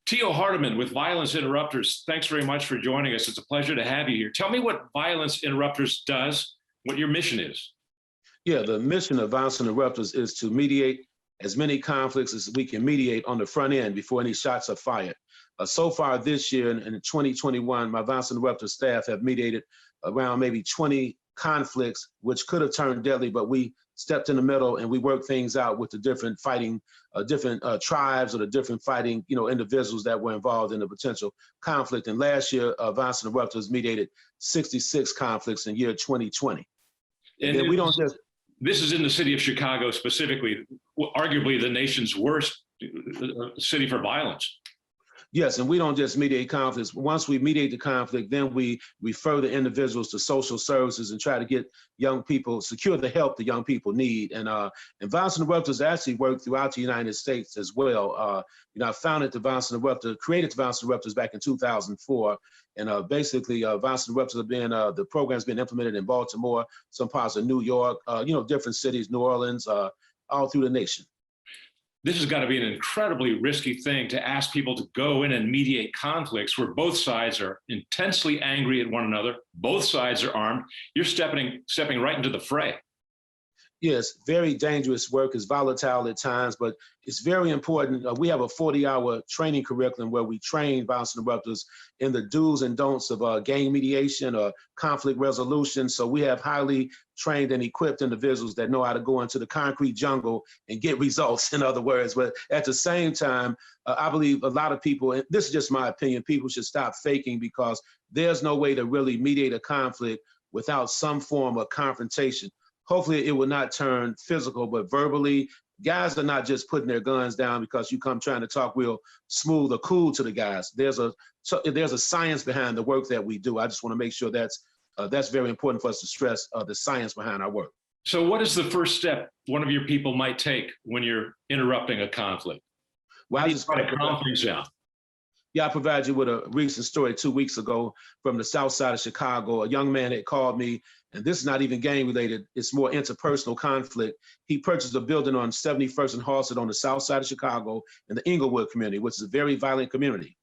Tio Hardiman with Violence Interrupters. Thanks very much for joining us. It's a pleasure to have you here. Tell me what Violence Interrupters does, what your mission is. Yeah, the mission of Violence Interrupters is to mediate as many conflicts as we can mediate on the front end before any shots are fired. So far this year, in 2021, my Violence Interrupters staff have mediated around maybe 20 conflicts, which could have turned deadly, but we stepped in the middle and we worked things out with the different fighting, different tribes or the different fighting, individuals that were involved in the potential conflict. And last year, Violence Interrupters mediated 66 conflicts in year 2020. And we don't just. This is in the city of Chicago specifically, arguably the nation's worst city for violence. Yes, and we don't just mediate conflicts. Once we mediate the conflict, then we refer the individuals to social services and try to get young people, secure the help the young people need. And Violence Interrupters actually work throughout the United States as well. I founded the Violence Interrupters, created the Violence Interrupters back in 2004. And basically, Violence Interrupters have been, the program's been implemented in Baltimore, some parts of New York, different cities, New Orleans, all through the nation. This has got to be an incredibly risky thing to ask people to go in and mediate conflicts where both sides are intensely angry at one another. Both sides are armed. You're stepping right into the fray. Yes, very dangerous work. It's volatile at times, but it's very important. We have a 40-hour training curriculum where we train Violence Interrupters in the do's and don'ts of gang mediation or conflict resolution. So we have highly trained and equipped individuals that know how to go into the concrete jungle and get results, in other words. But at the same time, I believe a lot of people, and this is just my opinion, people should stop faking, because there's no way to really mediate a conflict without some form of confrontation. Hopefully it will not turn physical, but verbally. Guys are not just putting their guns down because you come trying to talk real smooth or cool to the guys. There's a science behind the work that we do. I just want to make sure that's very important for us to stress, the science behind our work. So what is the first step one of your people might take when you're interrupting a conflict? Well, How do you try to calm things down? Yeah, I provided you with a recent story 2 weeks ago from the south side of Chicago. A young man had called me, and this is not even gang related. It's more interpersonal conflict. He purchased a building on 71st and Halsted on the south side of Chicago in the Inglewood community, which is a very violent community.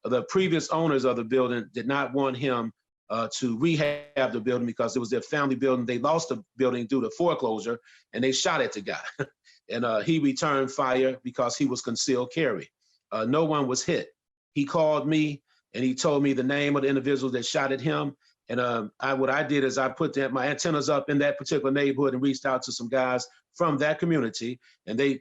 The previous owners of the building did not want him to rehab the building because it was their family building. They lost the building due to foreclosure, and they shot at the guy. And he returned fire because he was concealed carry. No one was hit. He called me and he told me the name of the individual that shot at him. And what I did is I put my antennas up in that particular neighborhood and reached out to some guys from that community. And they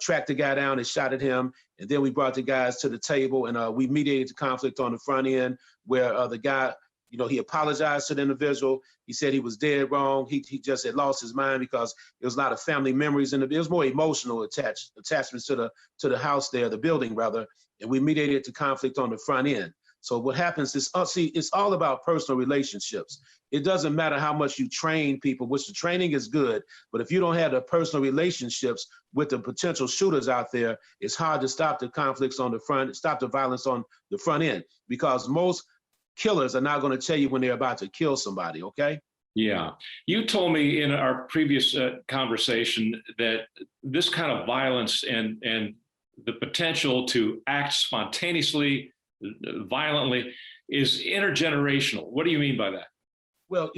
tracked the guy down and shot at him. And then we brought the guys to the table and we mediated the conflict on the front end where the guy, he apologized to the individual. He said he was dead wrong. He just had lost his mind because there was a lot of family memories and it was more emotional attachments to the house there, the building rather. And we mediated the conflict on the front end. So what happens is, it's all about personal relationships. It doesn't matter how much you train people, which the training is good, but if you don't have the personal relationships with the potential shooters out there, it's hard to stop the conflicts on the front, stop the violence on the front end, because most killers are not going to tell you when they're about to kill somebody, okay? Yeah. You told me in our previous conversation that this kind of violence and the potential to act spontaneously, violently, is intergenerational. What do you mean by that? Well,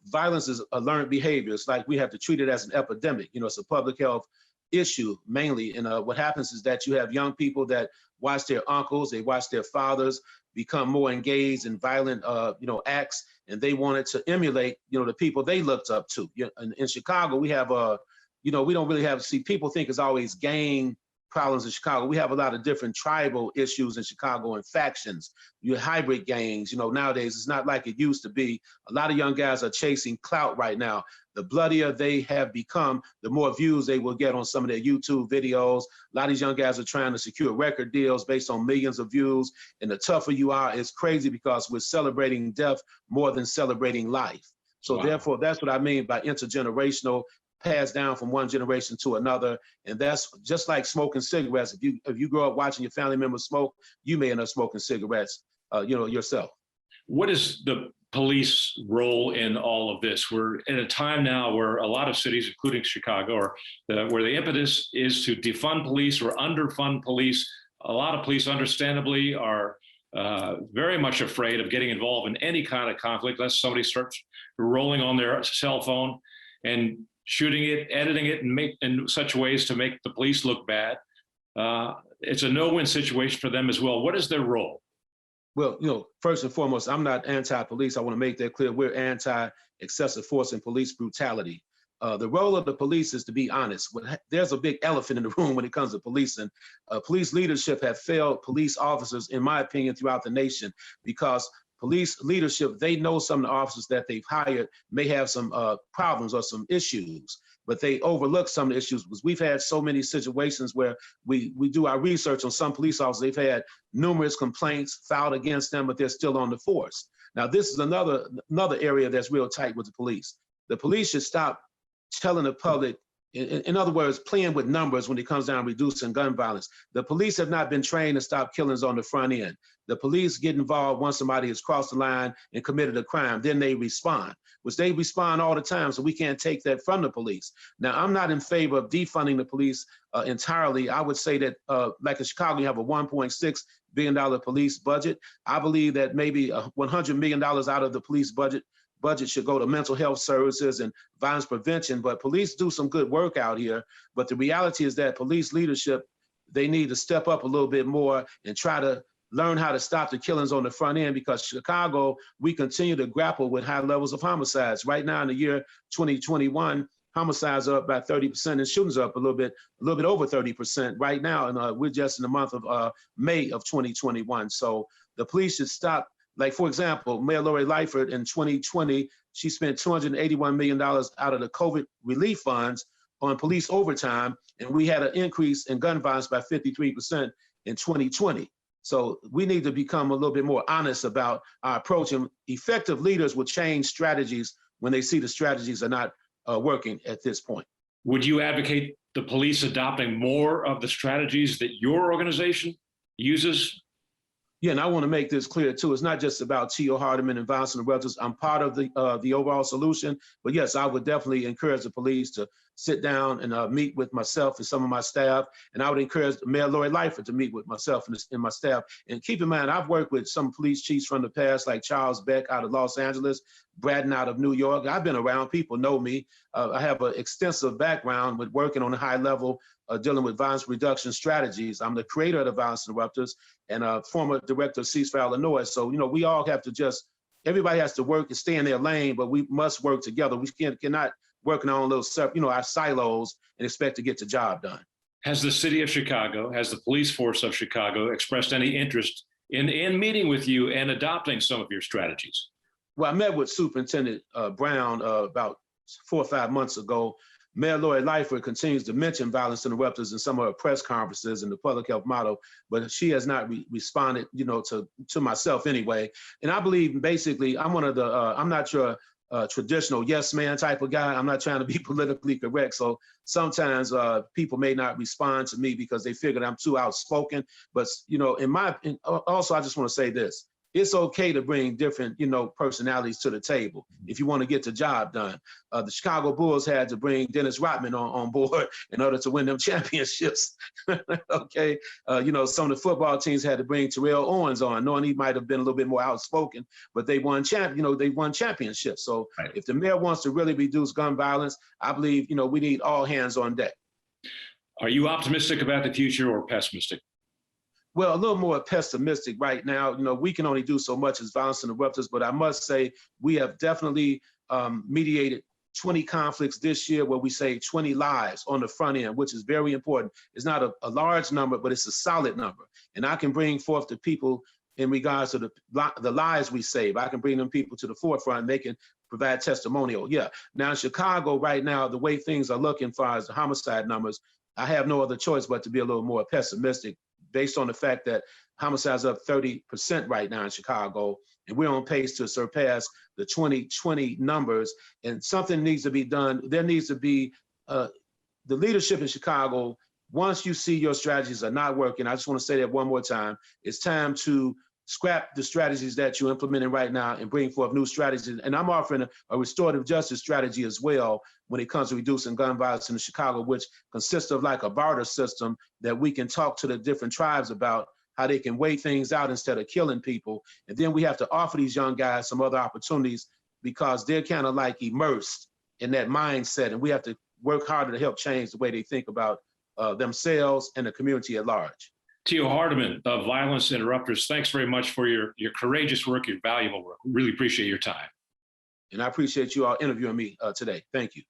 violence is a learned behavior. It's like we have to treat it as an epidemic. It's a public health issue mainly. And what happens is that you have young people that watch their uncles, they watch their fathers become more engaged in violent, acts, and they wanted to emulate, the people they looked up to. In Chicago, we have we don't really have, people think it's always gang problems in Chicago. We have a lot of different tribal issues in Chicago and factions. You have hybrid gangs. Nowadays it's not like it used to be. A lot of young guys are chasing clout right now. The bloodier they have become, the more views they will get on some of their YouTube videos. A lot of these young guys are trying to secure record deals based on millions of views. And the tougher you are, it's crazy because we're celebrating death more than celebrating life. So Therefore, that's what I mean by intergenerational, passed down from one generation to another. And that's just like smoking cigarettes. If you grow up watching your family members smoke, you may end up smoking cigarettes, yourself. What is the police role in all of this? We're at a time now where a lot of cities, including Chicago, where the impetus is to defund police or underfund police. a lot of police, understandably, are very much afraid of getting involved in any kind of conflict unless somebody starts rolling on their cell phone and shooting it, editing it, and make in such ways to make the police look bad. It's a no-win situation for them as well. What is their role? Well, first and foremost, I'm not anti-police. I want to make that clear. We're anti-excessive force and police brutality. The role of the police is to be honest. There's a big elephant in the room when it comes to policing. Police leadership have failed police officers, in my opinion, throughout the nation, because police leadership, they know some of the officers that they've hired may have some problems or some issues, but they overlook some of the issues because we've had so many situations where we do our research on some police officers. They've had numerous complaints filed against them, but they're still on the force. Now, this is another area that's real tight with the police. The police should stop telling the public, in other words, playing with numbers when it comes down to reducing gun violence. The police have not been trained to stop killings on the front end. The police get involved once somebody has crossed the line and committed a crime, then they respond, which they respond all the time, so we can't take that from the police. Now, I'm not in favor of defunding the police entirely. I would say that, like in Chicago, you have a $1.6 billion police budget. I believe that maybe $100 million out of the police budget should go to mental health services and violence prevention, but police do some good work out here. But the reality is that police leadership, they need to step up a little bit more and try to learn how to stop the killings on the front end, because Chicago, we continue to grapple with high levels of homicides. Right now in the year 2021, homicides are up by 30% and shootings are up a little bit over 30% right now. And we're just in the month of May of 2021. So the police should stop. Like, for example, Mayor Lori Lightfoot in 2020, she spent $281 million out of the COVID relief funds on police overtime, and we had an increase in gun violence by 53% in 2020. So we need to become a little bit more honest about our approach, and effective leaders will change strategies when they see the strategies are not working at this point. Would you advocate the police adopting more of the strategies that your organization uses? Yeah, and I want to make this clear too. It's not just about Tio Hardiman and violence interrupters. I'm part of the overall solution, but yes, I would definitely encourage the police to sit down and meet with myself and some of my staff, and I would encourage Mayor Lori Lightfoot to meet with myself and my staff. And keep in mind, I've worked with some police chiefs from the past, like Charles Beck out of Los Angeles, Braden out of New York. I've been around. People know me. I have an extensive background with working on a high level, dealing with violence reduction strategies. I'm the creator of the Violence Interrupters and a former director of Ceasefire Illinois. So, we all have to everybody has to work and stay in their lane, but we must work together. We cannot work in our own little, our silos and expect to get the job done. Has the city of Chicago, has the police force of Chicago expressed any interest in meeting with you and adopting some of your strategies? Well, I met with Superintendent Brown about 4 or 5 months ago. Mayor Lori Lightfoot continues to mention violence interrupters in some of her press conferences and the public health model, but she has not responded, to myself anyway. And I believe basically I'm one of the, I'm not your traditional yes man type of guy. I'm not trying to be politically correct. So sometimes people may not respond to me because they figure I'm too outspoken. But, also I just want to say this. It's okay to bring different, personalities to the table if you want to get the job done. The Chicago Bulls had to bring Dennis Rodman on board in order to win them championships. Okay, some of the football teams had to bring Terrell Owens on, knowing he might have been a little bit more outspoken, but they won championships. So right. If the mayor wants to really reduce gun violence, I believe we need all hands on deck. Are you optimistic about the future or pessimistic? Well, a little more pessimistic right now. We can only do so much as violence interrupters, but I must say we have definitely mediated 20 conflicts this year where we saved 20 lives on the front end, which is very important. It's not a large number, but it's a solid number. And I can bring forth the people in regards to the lives we save. I can bring them people to the forefront and they can provide testimonial. Yeah. Now in Chicago right now, the way things are looking as far as the homicide numbers, I have no other choice but to be a little more pessimistic, based on the fact that homicides are up 30% right now in Chicago, and we're on pace to surpass the 2020 numbers, and something needs to be done. There needs to be the leadership in Chicago. Once you see your strategies are not working, I just want to say that one more time, it's time to scrap the strategies that you're implementing right now and bring forth new strategies. And I'm offering a restorative justice strategy as well when it comes to reducing gun violence in Chicago, which consists of like a barter system that we can talk to the different tribes about how they can wait things out instead of killing people. And then we have to offer these young guys some other opportunities because they're kind of like immersed in that mindset. And we have to work harder to help change the way they think about themselves and the community at large. Tio Hardiman of Violence Interrupters, thanks very much for your courageous work, your valuable work. Really appreciate your time. And I appreciate you all interviewing me today. Thank you.